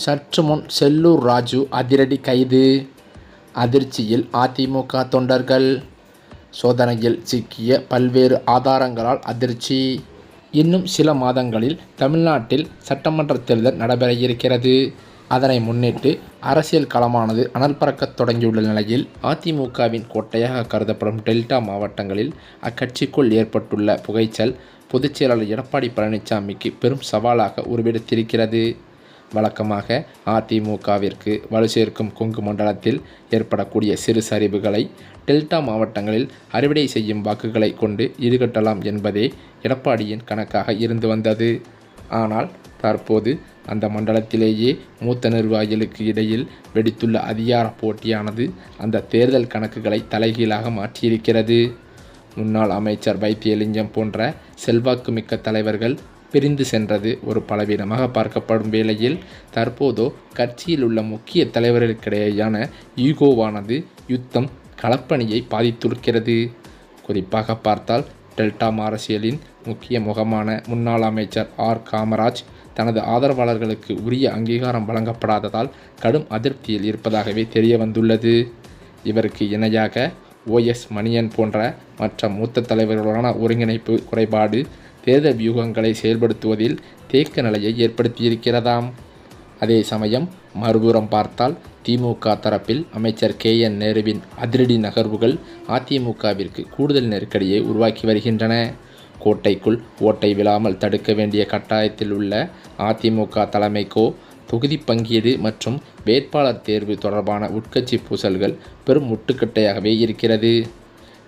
சற்று முன் செல்லூர் ராஜு அதிரடி கைது. அதிர்ச்சியில் அதிமுக தொண்டர்கள். சோதனையில் சிக்கிய பல்வேறு ஆதாரங்களால் அதிர்ச்சி. இன்னும் சில மாதங்களில் தமிழ்நாட்டில் சட்டமன்ற தேர்தல் நடைபெற இருக்கிறது. அதனை முன்னிட்டு அரசியல் களமானது அனல் பறக்கத் தொடங்கியுள்ள நிலையில் அதிமுகவின் கோட்டையாக கருதப்படும் டெல்டா மாவட்டங்களில் அக்கட்சிக்குள் ஏற்பட்டுள்ள புகைச்சல் பொதுச்செயலாளர் எடப்பாடி பழனிசாமிக்கு பெரும் சவாலாக உருவெடுத்திருக்கிறது. வழக்கமாக அதிமுகவிற்கு வலு சேர்க்கும் கொங்கு மண்டலத்தில் ஏற்படக்கூடிய சிறு சரிவுகளை டெல்டா மாவட்டங்களில் அறுவடை செய்யும் வாக்குகளை கொண்டு ஈடுகட்டலாம் என்பதே எடப்பாடியின் கணக்காக இருந்து வந்தது. ஆனால் தற்போது அந்த மண்டலத்திலேயே மூத்த நிர்வாகிகளுக்கு இடையில் வெடித்துள்ள அதிகார போட்டியானது அந்த தேர்தல் கணக்குகளை தலைகீழாக மாற்றியிருக்கிறது. முன்னாள் அமைச்சர் வைத்தியலிங்கம் போன்ற செல்வாக்குமிக்க தலைவர்கள் பிரிந்து சென்றது ஒரு பலவீனமாக பார்க்கப்படும் வேளையில் தற்போதோ கட்சியில் உள்ள முக்கிய தலைவர்களுக்கிடையேயான ஈகோவானது யுத்தம் களப்பணியை பாதித்திருக்கிறது. குறிப்பாக பார்த்தால் டெல்டா அரசியலின் முக்கிய முகமான முன்னாள் அமைச்சர் காமராஜ் தனது ஆதரவாளர்களுக்கு உரிய அங்கீகாரம் வழங்கப்படாததால் கடும் அதிருப்தியில் இருப்பதாகவே தெரிய வந்துள்ளது. இவருக்கு இணையாக மணியன் போன்ற மற்ற மூத்த தலைவர்களுடனான ஒருங்கிணைப்பு குறைபாடு தேர்தல் வியூகங்களை செயல்படுத்துவதில் தேக்க நிலையை ஏற்படுத்தியிருக்கிறதாம். அதே சமயம் மறுபுறம் பார்த்தால் திமுக தரப்பில் அமைச்சர் நேருவின் அதிரடி நகர்வுகள் அதிமுகவிற்கு கூடுதல் நெருக்கடியை உருவாக்கி வருகின்றன. கோட்டைக்குள் ஓட்டை விழாமல் தடுக்க வேண்டிய கட்டாயத்தில் உள்ள அதிமுக தலைமைக்கோ தொகுதி பங்கீடு மற்றும் வேட்பாளர் தேர்வு தொடர்பான உட்கட்சி பூசல்கள் பெரும் முட்டுக்கட்டையாகவே இருக்கிறது.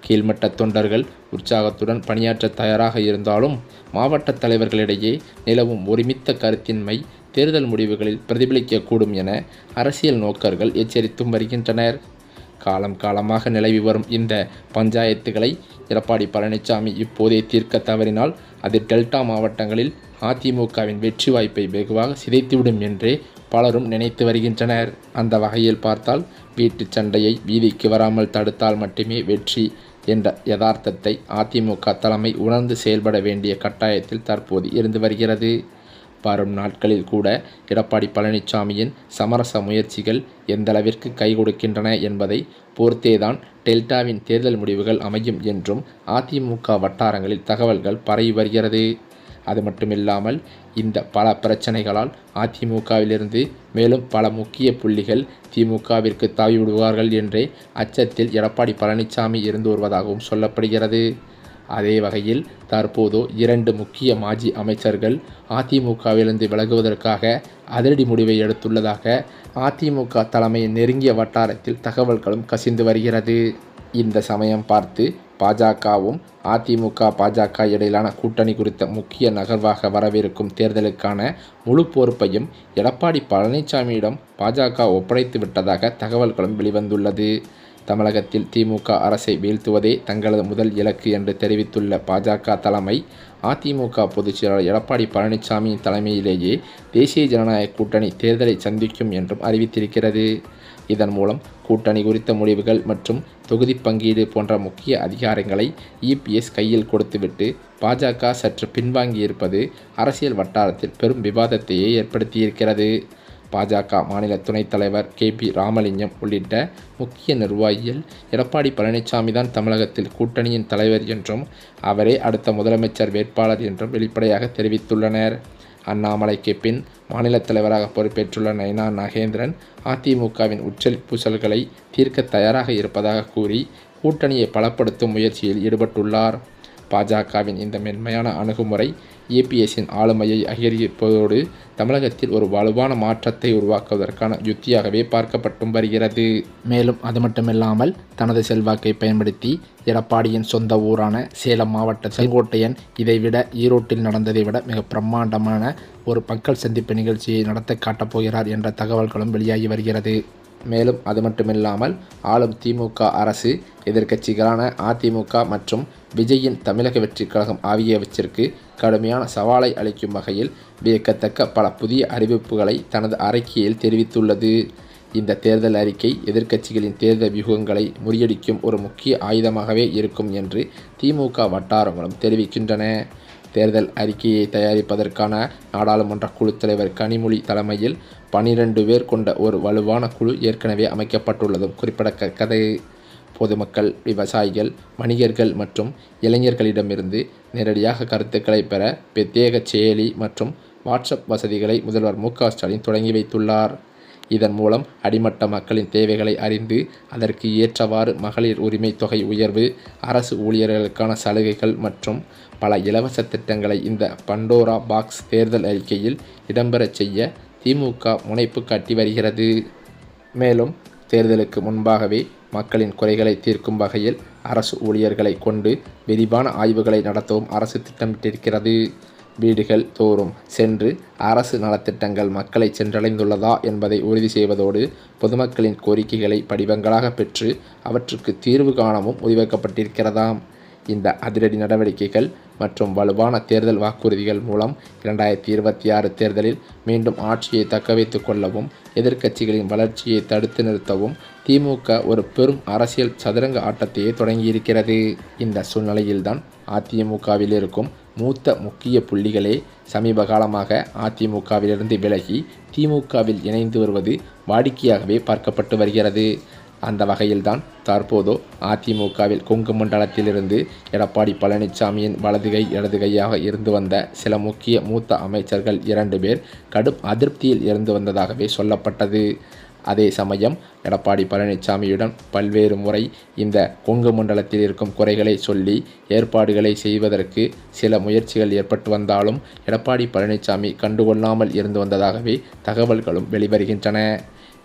கீழ்மட்ட தொண்டர்கள் உற்சாகத்துடன் பணியாற்ற தயாராக இருந்தாலும் மாவட்ட தலைவர்களிடையே நிலவும் ஒருமித்த கருத்தின்மை தேர்தல் முடிவுகளில் பிரதிபலிக்கக்கூடும் என அரசியல் நோக்கர்கள் எச்சரித்தும் வருகின்றனர். காலமாக நிலவி வரும் இந்த பஞ்சாயத்துகளை எடப்பாடி பழனிசாமி இப்போதே தீர்க்க தவறினால் அது டெல்டா மாவட்டங்களில் அதிமுகவின் வெற்றி வாய்ப்பை வெகுவாக சிதைத்துவிடும் என்றே பலரும் நினைத்து வருகின்றனர். அந்த வகையில் பார்த்தால் வீட்டு சண்டையை வீதிக்கு வராமல் தடுத்தால் மட்டுமே வெற்றி என்ற யதார்த்தத்தை அதிமுக தலைமை உணர்ந்து செயல்பட வேண்டிய கட்டாயத்தில் தற்போது இருந்து வருகிறது. வரும் நாட்களில் கூட எடப்பாடி பழனிசாமியின் சமரச முயற்சிகள் எந்தளவிற்கு கை கொடுக்கின்றன என்பதை பொறுத்தேதான் டெல்டாவின் தேர்தல் முடிவுகள் அமையும் என்றும் அதிமுக வட்டாரங்களில் தகவல்கள் பரவி வருகிறது. அது மட்டுமில்லாமல் இந்த பல பிரச்சனைகளால் அதிமுகவிலிருந்து மேலும் பல முக்கிய புள்ளிகள் திமுகவிற்கு தாவிவிடுவார்கள் என்றே அச்சத்தில் எடப்பாடி பழனிசாமி இருந்து வருவதாகவும் சொல்லப்படுகிறது. அதே வகையில் தற்போது 2 முக்கிய மாஜி அமைச்சர்கள் அதிமுகவிலிருந்து விலகுவதற்காக அதிரடி முடிவை எடுத்துள்ளதாக அதிமுக தலைமையின் நெருங்கிய வட்டாரத்தில் தகவல்களும் கசிந்து வருகிறது. இந்த சமயம் பார்த்து பாஜகவும் பாஜக இடையிலான கூட்டணி குறித்த முக்கிய நகர்வாக வரவிருக்கும் தேர்தலுக்கான முழு பொறுப்பையும் எடப்பாடி பழனிசாமியிடம் பாஜக ஒப்படைத்து விட்டதாக தகவல்களும் வெளிவந்துள்ளது. தமிழகத்தில் திமுக அரசை வீழ்த்துவதே தங்களது முதல் இலக்கு என்று தெரிவித்துள்ள பாஜக தலைமை அதிமுக பொதுச்செயலாளர் எடப்பாடி பழனிசாமியின் தலைமையிலேயே தேசிய ஜனநாயக கூட்டணி தேர்தலை சந்திக்கும் என்றும் அறிவித்திருக்கிறது. இதன் மூலம் கூட்டணி குறித்த முடிவுகள் மற்றும் தொகுதி பங்கீடு போன்ற முக்கிய அதிகாரங்களை இபிஎஸ் கையில் கொடுத்துவிட்டு பாஜக சற்று பின்வாங்கியிருப்பது அரசியல் வட்டாரத்தில் பெரும் விவாதத்தையே ஏற்படுத்தியிருக்கிறது. பாஜக மாநில துணைத் தலைவர் பி ராமலிங்கம் உள்ளிட்ட முக்கிய நிர்வாகிகள் எடப்பாடி பழனிசாமி தான் தமிழகத்தில் கூட்டணியின் தலைவர் என்றும் அவரே அடுத்த முதலமைச்சர் வேட்பாளர் என்றும் வெளிப்படையாக தெரிவித்துள்ளனர். அண்ணாமலைக்கு பின் மாநில தலைவராக பொறுப்பேற்றுள்ள நைனா நாகேந்திரன் அதிமுகவின் உச்சல் பூசல்களை தீர்க்க தயாராக இருப்பதாக கூறி கூட்டணியை பலப்படுத்தும் முயற்சியில் ஈடுபட்டுள்ளார். பாஜகவின் இந்த மென்மையான அணுகுமுறை ஏபிஎஸ்ஸின் ஆளுமையை அதிகரிப்பதோடு தமிழகத்தில் ஒரு வலுவான மாற்றத்தை உருவாக்குவதற்கான யுத்தியாகவே பார்க்கப்பட்டும் வருகிறது. மேலும் அது மட்டுமில்லாமல் தனது செல்வாக்கை பயன்படுத்தி எடப்பாடியின் சொந்த ஊரான சேலம் மாவட்ட செங்கோட்டையன் இதைவிட ஈரோட்டில் நடந்ததை விட மிக பிரம்மாண்டமான ஒரு மக்கள் சந்திப்பு நிகழ்ச்சியை நடத்த காட்டப்போகிறார் என்ற தகவல்களும் வெளியாகி வருகிறது. மேலும் அது மட்டுமில்லாமல் ஆளும் திமுக அரசு எதிர்க்கட்சிகளான அதிமுக மற்றும் விஜயின் தமிழக வெற்றிக் கழகம் ஆகியவற்றிற்கு கடுமையான சவாலை அளிக்கும் வகையில் வியக்கத்தக்க பல புதிய அறிவிப்புகளை தனது அறிக்கையில் தெரிவித்துள்ளது. இந்த தேர்தல் அறிக்கை எதிர்க்கட்சிகளின் தேர்தல் வியூகங்களை முறியடிக்கும் ஒரு முக்கிய ஆயுதமாகவே இருக்கும் என்று திமுக வட்டாரங்களும் தெரிவிக்கின்றன. தேர்தல் அறிக்கையை தயாரிப்பதற்கான நாடாளுமன்ற குழு தலைவர் கனிமொழி தலைமையில் 12 பேர் கொண்ட ஒரு வலுவான குழு ஏற்கனவே அமைக்கப்பட்டுள்ளதும் குறிப்பிடத்தக்கது. பொதுமக்கள், விவசாயிகள், வணிகர்கள் மற்றும் இளைஞர்களிடமிருந்து நேரடியாக கருத்துக்களை பெற பிரத்யேக செயலி மற்றும் வாட்ஸ்அப் வசதிகளை முதல்வர் மு.க.ஸ்டாலின் தொடங்கி வைத்துள்ளார். இதன் மூலம் அடிமட்ட மக்களின் தேவைகளை அறிந்து அதற்கு ஏற்றவாறு மகளிர் உரிமை தொகை உயர்வு, அரசு ஊழியர்களுக்கான சலுகைகள் மற்றும் பல இலவச திட்டங்களை இந்த பண்டோரா பாக்ஸ் தேர்தல் அறிக்கையில் இடம்பெறச் செய்ய திமுக முனைப்பு காட்டி வருகிறது. மேலும் தேர்தலுக்கு முன்பாகவே மக்களின் குறைகளை தீர்க்கும் வகையில் அரசு ஊழியர்களை கொண்டு விரிவான ஆய்வுகளை நடத்தவும் அரசு திட்டமிட்டிருக்கிறது. வீடுகள் தோறும் சென்று அரசு நலத்திட்டங்கள் மக்களை சென்றடைந்துள்ளதா என்பதை உறுதி செய்வதோடு பொதுமக்களின் கோரிக்கைகளை படிவங்களாக பெற்று அவற்றுக்கு தீர்வு காணவும் முடிவெடுக்கப்பட்டிருக்கிறதாம். இந்த அதிரடி நடவடிக்கைகள் மற்றும் வலுவான தேர்தல் வாக்குறுதிகள் மூலம் 2026 தேர்தலில் மீண்டும் ஆட்சியை தக்கவைத்துக் கொள்ளவும் எதிர்க்கட்சிகளின் வளர்ச்சியை தடுத்து நிறுத்தவும் திமுக ஒரு பெரும் அரசியல் சதுரங்க ஆட்டத்தையே தொடங்கியிருக்கிறது. இந்த சூழ்நிலையில்தான் அதிமுகவில் இருக்கும் மூத்த முக்கிய புள்ளிகளே சமீப காலமாக அதிமுகவிலிருந்து விலகி திமுகவில் இணைந்து வருவது வாடிக்கையாகவே பார்க்கப்பட்டு வருகிறது. அந்த வகையில்தான் தற்போது அதிமுகவில் கொங்கு மண்டலத்திலிருந்து எடப்பாடி பழனிசாமியின் வலதுகை இடதுகையாக இருந்து வந்த சில முக்கிய மூத்த அமைச்சர்கள் 2 பேர் கடும் அதிருப்தியில் இருந்து வந்ததாகவே சொல்லப்பட்டது. அதே சமயம் எடப்பாடி பழனிசாமியுடன் பல்வேறு முறை இந்த கொங்கு மண்டலத்தில் இருக்கும் குறைகளை சொல்லி ஏற்பாடுகளை செய்வதற்கு சில முயற்சிகள் ஏற்பட்டு வந்தாலும் எடப்பாடி பழனிசாமி கண்டுகொள்ளாமல் இருந்து வந்ததாகவே தகவல்களும் வெளிவருகின்றன.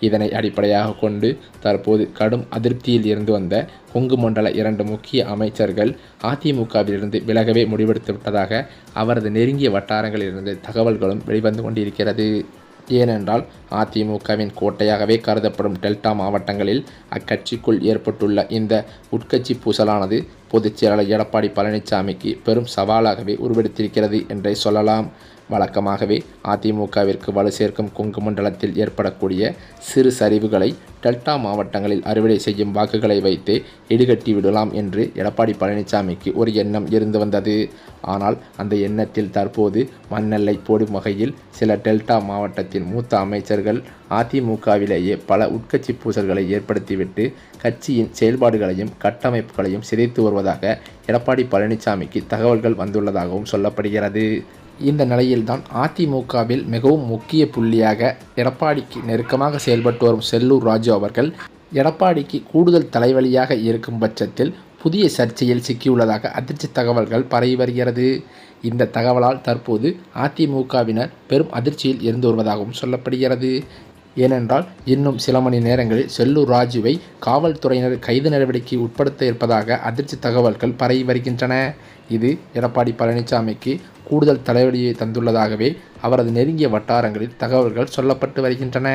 இதனை அடிப்படையாக கொண்டு தற்போது கடும் அதிருப்தியில் இருந்து வந்த கொங்கு மண்டல 2 முக்கிய அமைச்சர்கள் அதிமுகவிலிருந்து விலகவே முடிவெடுத்து விட்டதாக அவரது நெருங்கிய வட்டாரங்களிலிருந்து தகவல்களும் வெளிவந்து கொண்டிருக்கிறது. ஏனென்றால் அதிமுகவின் கோட்டையாகவே கருதப்படும் டெல்டா மாவட்டங்களில் அக்கட்சிக்குள் ஏற்பட்டுள்ள இந்த உட்கட்சி பூசலானது பொதுச் செயலாளர் எடப்பாடி பழனிசாமிக்கு பெரும் சவாலாகவே உருவெடுத்திருக்கிறது என்றே சொல்லலாம். வழக்கமாகவே அதிமுகவிற்கு வலு சேர்க்கும் கொங்கு மண்டலத்தில் ஏற்படக்கூடிய சிறு சரிவுகளை டெல்டா மாவட்டங்களில் அறுவடை செய்யும் வாக்குகளை வைத்து ஈடுகட்டி விடலாம் என்று எடப்பாடி பழனிசாமிக்கு ஒரு எண்ணம் இருந்து வந்தது. ஆனால் அந்த எண்ணத்தில் தற்போது மண்ணெல்லை போடும் வகையில் சில டெல்டா மாவட்டத்தின் மூத்த அமைச்சர்கள் அதிமுகவிலேயே பல உட்கட்சி பூசல்களை ஏற்படுத்திவிட்டு கட்சியின் செயல்பாடுகளையும் கட்டமைப்புகளையும் சிதைத்து வருவதாக எடப்பாடி பழனிசாமிக்கு தகவல்கள் வந்துள்ளதாகவும் சொல்லப்படுகிறது. இந்த நிலையில்தான் அதிமுகவில் மிகவும் முக்கிய புள்ளியாக எடப்பாடிக்கு நெருக்கமாக செயல்பட்டு வரும் செல்லூர் ராஜு அவர்கள் எடப்பாடிக்கு கூடுதல் தலைவலியாக இருக்கும் பட்சத்தில் புதிய சர்ச்சையில் சிக்கியுள்ளதாக அதிர்ச்சி தகவல்கள் பரவி வருகிறது. இந்த தகவலால் தற்போது அதிமுகவினர் பெரும் அதிர்ச்சியில் இருந்து வருவதாகவும் சொல்லப்படுகிறது. ஏனென்றால் இன்னும் சில மணி நேரங்களில் செல்லூர் ராஜுவை காவல்துறையினர் கைது நடவடிக்கை உட்படுத்த இருப்பதாக அதிர்ச்சி தகவல்கள் பரவி வருகின்றன. இது எடப்பாடி பழனிசாமிக்கு கூடுதல் தலைவலியை தந்துள்ளதாகவே அவரது நெருங்கிய வட்டாரங்களில் தகவல்கள் சொல்லப்பட்டு வருகின்றன.